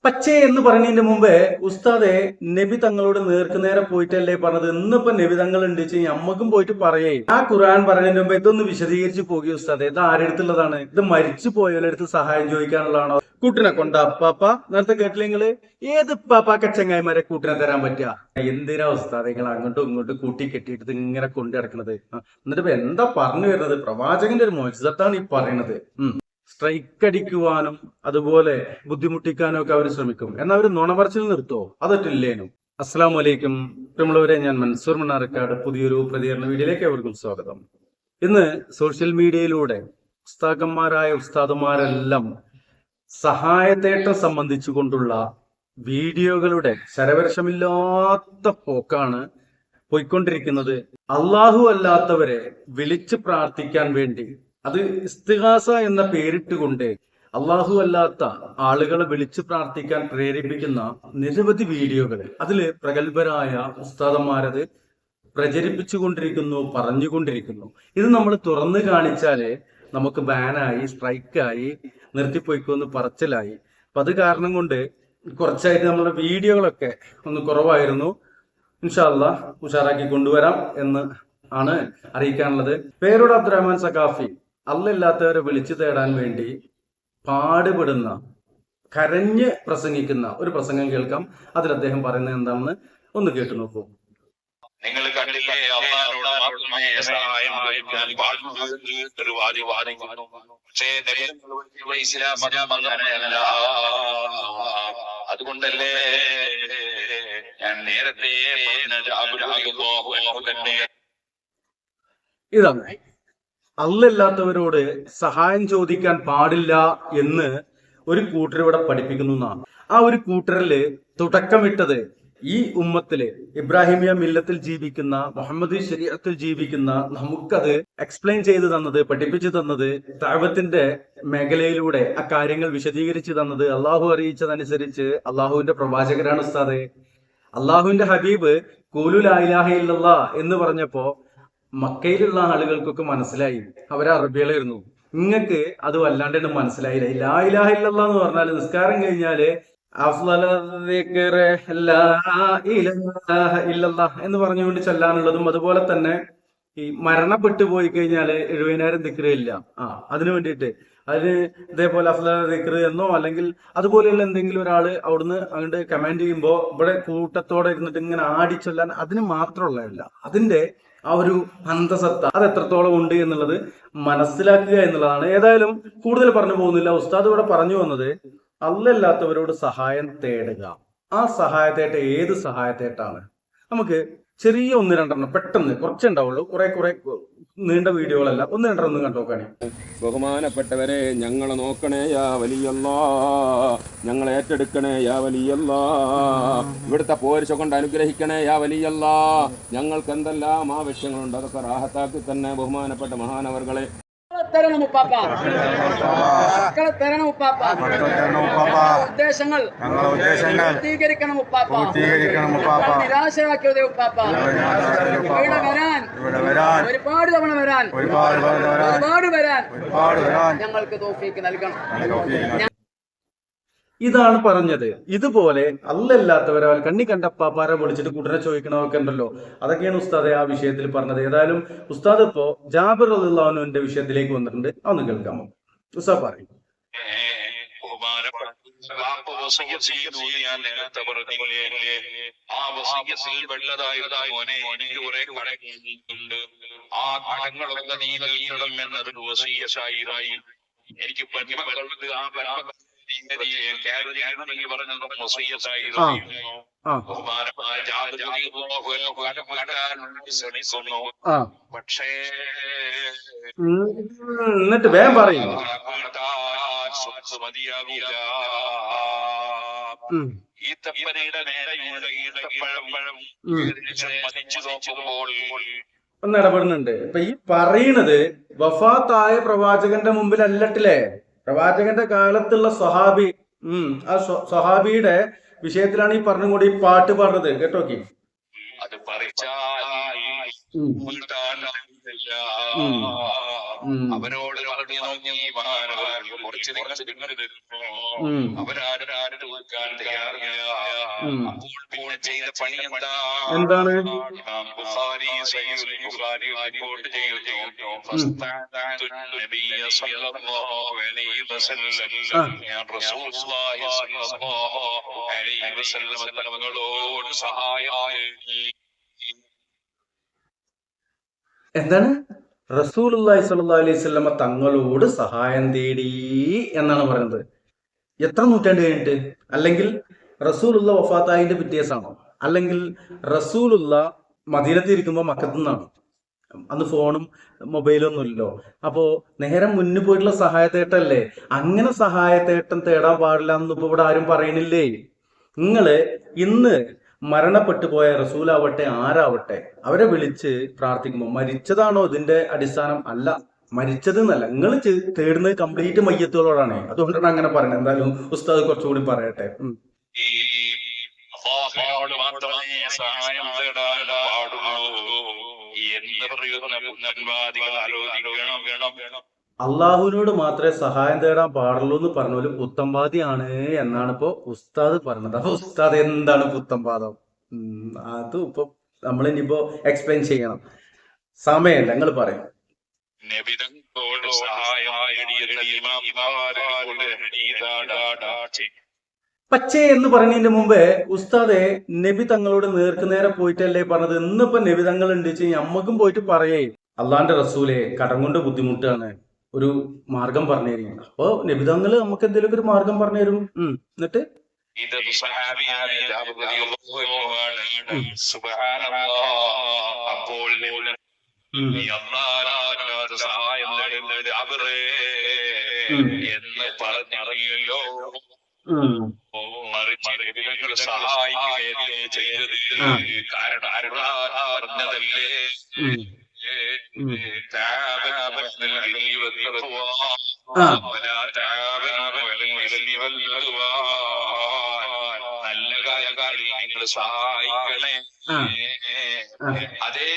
പക്ഷേ എന്ന് പറയുന്നതിന്റെ മുമ്പേ ഉസ്താദെ, നബി തങ്ങളോട് നേർക്കുനേരെ പോയിട്ടല്ലേ പറഞ്ഞത്? ഇന്നിപ്പോ നബി തങ്ങൾ ഉണ്ട് വെച്ച് നമ്മക്കും പോയിട്ട് പറയേ. ആ ഖുർആൻ പറയുന്നതിന് മുമ്പ് ഇതൊന്ന് വിശദീകരിച്ച് പോകുക ഉസ്താദെ. ഇത് ആരെടുത്തുള്ളതാണ്? ഇത് മരിച്ചു പോയവരടുത്ത് സഹായം ചോദിക്കാനുള്ളതാണോ? കൂട്ടിനെ കൊണ്ട അപ്പാപ്പ നേരത്തെ കേട്ടില്ലെങ്കില് ഏത് പാപ്പാക്ക ചങ്ങായിമാരെ കൂട്ടിനെ തരാൻ പറ്റുക? എന്തിനാ ഉസ്താദെ നിങ്ങൾ അങ്ങോട്ടും ഇങ്ങോട്ടും കൂട്ടി കെട്ടിയിട്ട് ഇങ്ങനെ കൊണ്ടു നടക്കുന്നത്? എന്നിട്ട് ഇപ്പൊ എന്താ പറഞ്ഞു വരുന്നത്? പ്രവാചകന്റെ ഒരു മോചിതത്താണ് ഈ പറയുന്നത്. സ്ട്രൈക്ക് അടിക്കുവാനും അതുപോലെ ബുദ്ധിമുട്ടിക്കാനും ഒക്കെ അവർ ശ്രമിക്കും. എന്നാൽ അവർ നുണപറച്ചിൽ നിർത്തോ? അതൊട്ടില്ലേനും. അസ്സലാമു അലൈക്കും പ്രിയമുള്ളവരെ, ഞാൻ മൻസൂർ മണ്ണാർക്കാട്. പുതിയൊരു പ്രതികരണ വീഡിയോയിലേക്ക് അവർക്കും സ്വാഗതം. ഇന്ന് സോഷ്യൽ മീഡിയയിലൂടെ ഉസ്താദന്മാരായ ഉസ്താദുമാരെല്ലാം സഹായത്തേട്ടം സംബന്ധിച്ചുകൊണ്ടുള്ള വീഡിയോകളുടെ ശരവരശമില്ലാത്ത പോക്കാണ് പോയിക്കൊണ്ടിരിക്കുന്നത്. അള്ളാഹു അല്ലാത്തവരെ വിളിച്ച് പ്രാർത്ഥിക്കാൻ വേണ്ടി, അത് ഇസ്തിഗാസ എന്ന പേരിട്ടുകൊണ്ട് അള്ളാഹു അല്ലാത്ത ആളുകളെ വിളിച്ചു പ്രാർത്ഥിക്കാൻ പ്രേരിപ്പിക്കുന്ന നിരവധി വീഡിയോകൾ അതില് പ്രഗത്ഭരായ ഉസ്താദന്മാരത് പ്രചരിപ്പിച്ചുകൊണ്ടിരിക്കുന്നു, പറഞ്ഞുകൊണ്ടിരിക്കുന്നു. ഇത് നമ്മൾ തുറന്നു കാണിച്ചാല് നമുക്ക് ബാനായി, സ്ട്രൈക്കായി, നിർത്തിപ്പോയിക്കൊന്ന് പറച്ചിലായി. അപ്പൊ അത് കാരണം കൊണ്ട് കുറച്ചായിട്ട് നമ്മുടെ വീഡിയോകളൊക്കെ ഒന്ന് കുറവായിരുന്നു. ഇൻഷാ അല്ലാഹ് ഉഷാറാക്കി കൊണ്ടുവരാം എന്ന് ആണ് അറിയിക്കാനുള്ളത്. പേരോട് അബ്ദുറഹ്മാൻ സഖാഫി അല്ലല്ലാത്തവരെ വിളിച്ചു തേടാൻ വേണ്ടി പാടുപെടുന്ന, കരഞ്ഞ് പ്രസംഗിക്കുന്ന ഒരു പ്രസംഗം കേൾക്കാം. അതിൽ അദ്ദേഹം പറയുന്നത് എന്താണെന്ന് ഒന്ന് കേട്ടു നോക്കൂ. നിങ്ങൾ കണ്ടില്ലേ, അള്ളാഹുവോട് സഹായം ചോദിക്കാൻ പക്ഷേ ഇസ്ലാം അങ്ങനെയല്ല. അതുകൊണ്ടല്ലേ ഞാൻ നേരത്തെ ഇതാണ് അല്ലല്ലാത്തവരോട് സഹായം ചോദിക്കാൻ പാടില്ല എന്ന് ഒരു കൂട്ടരിവിടെ പഠിപ്പിക്കുന്നു എന്നാണ്. ആ ഒരു കൂട്ടരില് തുടക്കമിട്ടത് ഈ ഉമ്മത്തില് ഇബ്രാഹിമിയ മില്ലത്തിൽ ജീവിക്കുന്ന, മുഹമ്മദ് ശരീഅത്തിൽ ജീവിക്കുന്ന നമുക്കത് എക്സ്പ്ലെയിൻ ചെയ്തു തന്നത്, പഠിപ്പിച്ചു തന്നത്, ദഅവത്തിന്റെ മേഖലയിലൂടെ ആ കാര്യങ്ങൾ വിശദീകരിച്ചു തന്നത് അള്ളാഹു അറിയിച്ചതനുസരിച്ച് അള്ളാഹുവിന്റെ പ്രവാചകരാണ് ഉസ്താദെ. അള്ളാഹുവിന്റെ ഹബീബ് ഖൂലു ലാ ഇലാഹ ഇല്ലല്ലാഹ് എന്ന് പറഞ്ഞപ്പോ മക്കയിലുള്ള ആളുകൾക്കൊക്കെ മനസ്സിലായി, അവരെ അറബികളായിരുന്നു. നിങ്ങൾക്ക് അത് വല്ലാണ്ട് മനസ്സിലായില്ല. ലാ ഇലാഹ ഇല്ലല്ലാഹ് എന്ന് പറഞ്ഞാല് നിസ്കാരം കഴിഞ്ഞാല് എന്ന് പറഞ്ഞുകൊണ്ട് ചെല്ലാനുള്ളതും, അതുപോലെ തന്നെ ഈ മരണപ്പെട്ടു പോയി കഴിഞ്ഞാല് 70,000 ദിക്റില്ല. അതിനു വേണ്ടിയിട്ട് അതിന് ഇതേപോലെ അഫ്ള ദിക്ർ എന്നോ അല്ലെങ്കിൽ അതുപോലെയുള്ള എന്തെങ്കിലും ഒരാള് അവിടുന്ന് അങ്ങോട്ട് കമാൻഡ് ചെയ്യുമ്പോ ഇവിടെ കൂട്ടത്തോടെ ഇരുന്നിട്ട് ഇങ്ങനെ ആടിച്ചൊല്ലാൻ അതിന് മാത്രമുള്ളതല്ല. അതിന്റെ ആ ഒരു അന്തസത്ത അത് എത്രത്തോളം ഉണ്ട് എന്നുള്ളത് മനസ്സിലാക്കുക എന്നുള്ളതാണ്. ഏതായാലും കൂടുതൽ പറഞ്ഞു പോകുന്നില്ല. ഉസ്താദ് ഇവിടെ പറഞ്ഞു വന്നത് അല്ലല്ലാത്തവരോട് സഹായം തേടുക. ആ സഹായത്തേട്ട ഏത് സഹായത്തേട്ടാണ്? നമുക്ക് ചെറിയ ഒന്ന് രണ്ടെണ്ണം പെട്ടെന്ന് കുറച്ചുണ്ടാവുള്ളൂ, കുറെ നീണ്ട വീഡിയോകളല്ല, ഒന്ന് രണ്ടെണ്ണം കണ്ടോക്കാണേ. ബഹുമാനപ്പെട്ടവരെ, ഞങ്ങളെ നോക്കണേ യാ വലിയല്ലാ, ഞങ്ങളെ ഏറ്റെടുക്കണേ യാ വലിയല്ലാ, ഇവിടുത്തെ പോരിശ കൊണ്ട് അനുഗ്രഹിക്കണേ യാ വലിയല്ലാ. ഞങ്ങൾക്ക് എന്തെല്ലാം ആവശ്യങ്ങളുണ്ട് അതൊക്കെ റാഹത്താക്കി തന്നെ ബഹുമാനപ്പെട്ട മഹാനവർകളെ തരണം ഉപ്പാപ്പ, മക്കളെ തരണം ഉപ്പാപ്പ, ഉദ്ദേശങ്ങൾ പൂർത്തീകരിക്കണം ഉപ്പാപ്പ, നിരാശരാക്കിയതേ ഉപ്പാപ്പ. ഇവിടെ വരാൻ ഒരുപാട് തവണ വരാൻ, ഒരുപാട് വരാൻ ഞങ്ങൾക്ക് തൗഫീഖ് നൽകണം. ഇതാണ് പറഞ്ഞത്. ഇതുപോലെ അല്ലല്ലാത്തവരെ കണ്ണി കണ്ട പാപ്പാരെ വിളിച്ചിട്ട് കൂട്ടനെ ചോദിക്കണമൊക്കെ ഉണ്ടല്ലോ, അതൊക്കെയാണ് ഉസ്താദെ ആ വിഷയത്തിൽ പറഞ്ഞത്. ഏതായാലും ഉസ്താദ് ഇപ്പോ ജാബിർ റളിയല്ലാഹു അൻഹുവിന്റെ വിഷയത്തിലേക്ക് വന്നിട്ടുണ്ട്. അതൊന്ന് കേൾക്കാമോ? ഉസ്താദ് പറയും. എനിക്ക് പക്ഷേ എന്നിട്ട് വേഗം പറയും. മതിയാകൂല. ഈത്തപ്പനയുടെ നേരെയുള്ള ഈത്തപ്പഴം മതിച്ചു നോക്കുമ്പോൾ ഒന്ന് ഇടപെടുന്നുണ്ട്. ഇപ്പൊ ഈ പറയണത് വഫാത്തായ പ്രവാചകന്റെ മുമ്പിൽ അല്ലട്ടില്ലേ? പ്രവാചകന്റെ കാലത്തുള്ള സ്വഹാബി, ആ സ്വഹാബിയുടെ വിഷയത്തിലാണ് ഈ പറഞ്ഞുകൂടി ഈ പാട്ട് പാടുന്നത്. കേട്ടോക്കി. അത് അവരോട് പറഞ്ഞു നോക്കി മഹാനവർക്ക് കുറച്ച് നിങ്ങൾ അവരാരും കൊടുക്കാൻ തയ്യാറില്ല. അപ്പോൾ പിന്നെ ചെയ്ത പണി എന്താണ്? ബുഖാരി സഹീഹുൽ ബുഖാരി റിപ്പോർട്ട് ചെയ്യുന്നു. നബി സല്ലല്ലാഹു അലൈഹി വസല്ലം ഞാൻ റസൂലുള്ളാഹി സല്ലല്ലാഹു അലൈഹി വസല്ലം തങ്ങളോട് സഹായം. എന്താണ്? റസൂലുള്ളാഹി സ്വല്ലല്ലാഹു അലൈഹി വസല്ലമ തങ്ങളോട് സഹായം തേടി എന്നാണ് പറയുന്നത്. എത്ര നൂറ്റാണ്ട് കഴിഞ്ഞിട്ട്? അല്ലെങ്കിൽ റസൂലുള്ള വഫാത്തായിന്റെ പിറ്റേസാണോ? അല്ലെങ്കിൽ റസൂലുള്ള മദീനത്തിൽ ഇരിക്കുമ്പോൾ മക്കത്തു നിന്നാണോ? അന്ന് ഫോണും മൊബൈലും ഒന്നും ഇല്ലല്ലോ. അപ്പോ നേരെ മുന്നിൽ പോയിട്ടുള്ള സഹായത്തേട്ടല്ലേ? അങ്ങനെ സഹായത്തേട്ടം തേടാൻ പാടില്ല എന്ന് ഇപ്പൊ ഇവിടെ ആരും പറയണില്ലേ? നിങ്ങള് ഇന്ന് മരണപ്പെട്ടു പോയ റസൂലാവട്ടെ ആരാവട്ടെ അവരെ വിളിച്ച് പ്രാർത്ഥിക്കുമ്പോൾ മരിച്ചതാണോ ഇതിന്റെ അടിസ്ഥാനം? അല്ല, മരിച്ചത് എന്നല്ല, നിങ്ങൾ തേടുന്നത് കംപ്ലീറ്റ് മയ്യത്തുകളോടാണ്. അതുകൊണ്ടാണ് അങ്ങനെ പറയുന്നത്. എന്തായാലും ഉസ്താദ് കുറച്ചുകൂടി പറയട്ടെ. അല്ലാഹുവിനോട് മാത്രമേ സഹായം തേടാൻ പാടുള്ളൂ എന്ന് പറയുന്ന പുത്തൻവാദികൾ ആലോചിക്കണം. അള്ളാഹുവിനോട് മാത്രമേ സഹായം തേടാൻ പാടുള്ളൂ എന്ന് പറഞ്ഞാലും പുത്തംവാദിയാണ് എന്നാണ് ഇപ്പൊ ഉസ്താദ് പറഞ്ഞത്. അപ്പൊ ഉസ്താദ് എന്താണ് പുത്തംവാദം? അത് ഇപ്പൊ നമ്മൾ ഇനിയിപ്പോ എക്സ്പ്ലെയിൻ ചെയ്യണം, സമയമല്ല. നിങ്ങൾ പറയും. നബിതങ്ങളോട് സഹായം തേടിയിരുന്ന ഇമാമുമാരുടെ ഹദീസാണ്. പക്ഷേ എന്ന് പറഞ്ഞതിന്റെ മുമ്പേ ഉസ്താദെ നബി തങ്ങളോട് നേർക്കുനേരെ പോയിട്ടല്ലേ പറഞ്ഞത്? ഇന്നിപ്പോ നബി തങ്ങൾ ഉണ്ട് നമ്മക്കും പോയിട്ട് പറയേ, അള്ളാന്റെ റസൂലെ കടം കൊണ്ട് ബുദ്ധിമുട്ടാണ്, ഒരു മാർഗം പറഞ്ഞു തരും. അപ്പൊ നബി തങ്ങൾ നമുക്ക് എന്തെങ്കിലും ഒരു മാർഗം പറഞ്ഞു തരും. എന്നിട്ട് ഇതൊരു സഹാബിയാണ്, സുബ്ഹാനല്ലാഹ്. അപ്പോൾ സഹായം തേടുന്നത് അവരെ എന്ന് പറഞ്ഞറിയല്ലോ. മറിച്ച് സഹായിക്കുകയല്ലേ ചെയ്തത്. കാരണം പറഞ്ഞതല്ലേ നല്ല കാര്യങ്ങളിൽ നിങ്ങൾ സഹായിക്കണേ. അതേ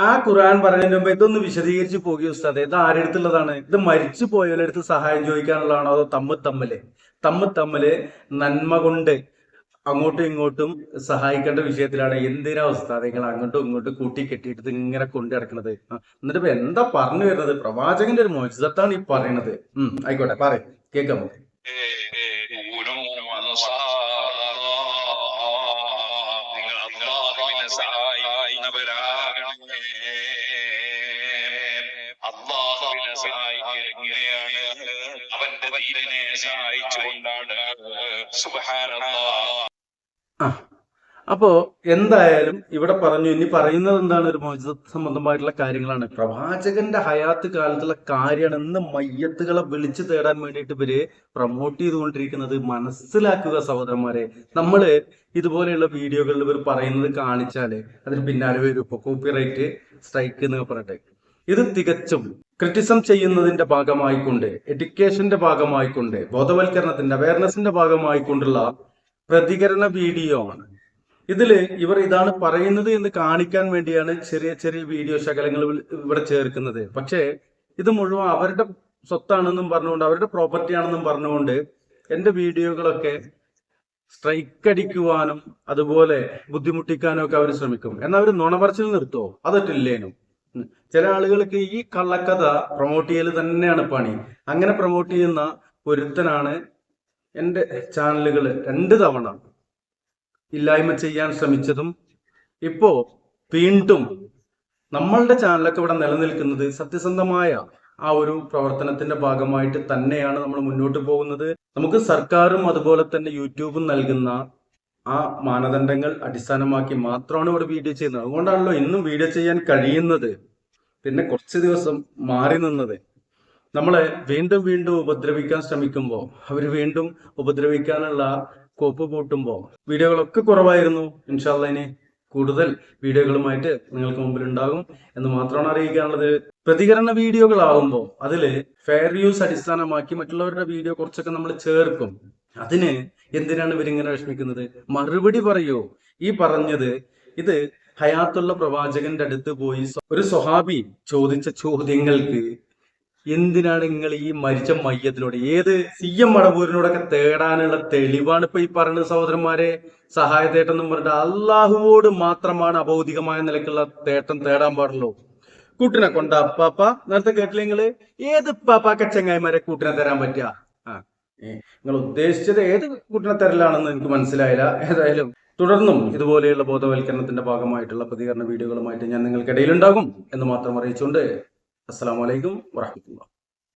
ആ ഖുർആൻ പറഞ്ഞതിന് മുമ്പ് ഇതൊന്ന് വിശദീകരിച്ച് പോകുക ഉസ്താദെ. ഇത് ആരെടുത്തുള്ളതാണ്? ഇത് മരിച്ചു പോയവരെടുത്ത് സഹായം ചോദിക്കാനുള്ളതാണോ? അതോ തമ്മിൽ നന്മ കൊണ്ട് അങ്ങോട്ടും ഇങ്ങോട്ടും സഹായിക്കേണ്ട വിഷയത്തിലാണ്? എന്തിനാ ഉസ്താദെ നിങ്ങൾ അങ്ങോട്ടും ഇങ്ങോട്ടും കൂട്ടിക്കെട്ടിയിട്ട് ഇങ്ങനെ കൊണ്ടു നടക്കുന്നത്? എന്നിട്ട് ഇപ്പൊ എന്താ പറഞ്ഞു വരുന്നത്? പ്രവാചകന്റെ ഒരു മോചിതത്താണ് ഈ പറയുന്നത്. ആയിക്കോട്ടെ, പറയും, കേൾക്കാം. അള്ളാഹുവിനെ സഹായിക്കുകയാണ്, അവന്റെ ദീനിനെ സഹായിച്ചുകൊണ്ടാണ്. സുബ്ഹാനല്ലാഹ്. അപ്പോ എന്തായാലും ഇവിടെ പറഞ്ഞു. ഇനി പറയുന്നത് എന്താണ്? ഒരു മോചിതത്ത് സംബന്ധമായിട്ടുള്ള കാര്യങ്ങളാണ്. പ്രവാചകന്റെ ഹയാത്ത് കാലത്തുള്ള കാര്യമാണ് ഇന്ന് മയ്യത്തുകളെ വിളിച്ചു തേടാൻ വേണ്ടിയിട്ട് ഇവര് പ്രൊമോട്ട് ചെയ്തുകൊണ്ടിരിക്കുന്നത്. മനസ്സിലാക്കുക സഹോദരന്മാരെ. നമ്മള് ഇതുപോലെയുള്ള വീഡിയോകളിൽ ഇവർ പറയുന്നത് കാണിച്ചാല് അതിന് പിന്നാലെ വരും ഇപ്പൊ കോപ്പിറൈറ്റ് സ്ട്രൈക്ക് എന്ന് പറഞ്ഞിട്ട്. ഇത് തികച്ചും ക്രിറ്റിസം ചെയ്യുന്നതിന്റെ ഭാഗമായിക്കൊണ്ട്, എഡ്യൂക്കേഷന്റെ ഭാഗമായിക്കൊണ്ട്, ബോധവൽക്കരണത്തിന്റെ അവയർനെസിന്റെ ഭാഗമായിക്കൊണ്ടുള്ള പ്രതികരണ വീഡിയോ ആണ്. ഇതില് ഇവർ ഇതാണ് പറയുന്നത് എന്ന് കാണിക്കാൻ വേണ്ടിയാണ് ചെറിയ ചെറിയ വീഡിയോ ശകലങ്ങൾ ഇവിടെ ചേർക്കുന്നത്. പക്ഷേ ഇത് മുഴുവൻ അവരുടെ സ്വത്താണെന്നും പറഞ്ഞുകൊണ്ട്, അവരുടെ പ്രോപ്പർട്ടി ആണെന്നും പറഞ്ഞുകൊണ്ട് എന്റെ വീഡിയോകളൊക്കെ സ്ട്രൈക്ക് അടിക്കുവാനും അതുപോലെ ബുദ്ധിമുട്ടിക്കാനും ഒക്കെ അവർ ശ്രമിക്കും. എന്നാൽ അവർ നുണപറച്ചിൽ നിർത്തുമോ? അതൊട്ടില്ലേനും. ചില ആളുകൾക്ക് ഈ കള്ളക്കഥ പ്രൊമോട്ട് ചെയ്യൽ തന്നെയാണ് പണി. അങ്ങനെ പ്രൊമോട്ട് ചെയ്യുന്ന ഒരുത്തനാണ് എൻ്റെ ചാനലുകൾ 2 തവണ ഇല്ലായ്മ ചെയ്യാൻ ശ്രമിച്ചതും. ഇപ്പോ വീണ്ടും നമ്മളുടെ ചാനലൊക്കെ ഇവിടെ നിലനിൽക്കുന്നത് സത്യസന്ധമായ ആ ഒരു പ്രവർത്തനത്തിന്റെ ഭാഗമായിട്ട് തന്നെയാണ് നമ്മൾ മുന്നോട്ട് പോകുന്നത്. നമുക്ക് സർക്കാരും അതുപോലെ തന്നെ യൂട്യൂബും നൽകുന്ന ആ മാനദണ്ഡങ്ങൾ അടിസ്ഥാനമാക്കി മാത്രമാണ് ഇവിടെ വീഡിയോ ചെയ്യുന്നത്. അതുകൊണ്ടാണല്ലോ ഇന്നും വീഡിയോ ചെയ്യാൻ കഴിയുന്നത്. പിന്നെ കുറച്ച് ദിവസം മാറി നിന്നത്. നമ്മളെ വീണ്ടും വീണ്ടും ഉപദ്രവിക്കാൻ ശ്രമിക്കുമ്പോൾ, അവർ വീണ്ടും ഉപദ്രവിക്കാനുള്ള കോപ്പ് പൂട്ടുമ്പോൾ വീഡിയോകളൊക്കെ കുറവായിരുന്നു. ഇൻഷാ അല്ലാഹ് ഇനി കൂടുതൽ വീഡിയോകളുമായിട്ട് നിങ്ങൾക്ക് മുമ്പിൽ ഉണ്ടാകും എന്ന് മാത്രമാണ് അറിയിക്കാനുള്ളത്. പ്രതികരണ വീഡിയോകളാകുമ്പോൾ അതില് ഫെയർ യൂസ് അടിസ്ഥാനമാക്കി മറ്റുള്ളവരുടെ വീഡിയോ കുറച്ചൊക്കെ നമ്മൾ ചേർക്കും. അതിന് എന്തിനാണ് ഇവരിങ്ങനെ വിഷമിക്കുന്നത്? മറുപടി പറയൂ. ഈ പറഞ്ഞത് ഇത് ഹയാത്തുള്ള പ്രവാചകന്റെ അടുത്ത് പോയി ഒരു സ്വഹാബി ചോദിച്ച ചോദ്യങ്ങൾക്ക് എന്തിനാണ് നിങ്ങൾ ഈ മരിച്ച മയ്യത്തിലൂടെ ഏത് CM മടവൂരിനോടൊക്കെ തേടാനുള്ള തെളിവാണ് ഇപ്പൊ ഈ പറയുന്നത് സഹോദരന്മാരെ. സഹായത്തേട്ടെന്നും പറഞ്ഞിട്ട് അള്ളാഹുവോട് മാത്രമാണ് അഭൗതികമായ നിലക്കുള്ള തേട്ടം തേടാൻ പാടുള്ളൂ. കൂട്ടിനെ കൊണ്ട അപ്പാപ്പ നേരത്തെ കേട്ടില്ല നിങ്ങള്, ഏത് പാപ്പാക്ക ചങ്ങായിമാരെ കൂട്ടിനെ തരാൻ പറ്റുക? നിങ്ങൾ ഉദ്ദേശിച്ചത് ഏത് കൂട്ടിനെ തരലാണെന്ന് എനിക്ക് മനസ്സിലായില്ല. ഏതായാലും തുടർന്നും ഇതുപോലെയുള്ള ബോധവൽക്കരണത്തിന്റെ ഭാഗമായിട്ടുള്ള പ്രതികരണ വീഡിയോകളുമായിട്ട് ഞാൻ നിങ്ങൾക്കിടയിലുണ്ടാകും എന്ന് മാത്രം അറിയിച്ചുകൊണ്ട് അസ്സലാമു അലൈക്കും വറഹ്മത്തുള്ളാഹി.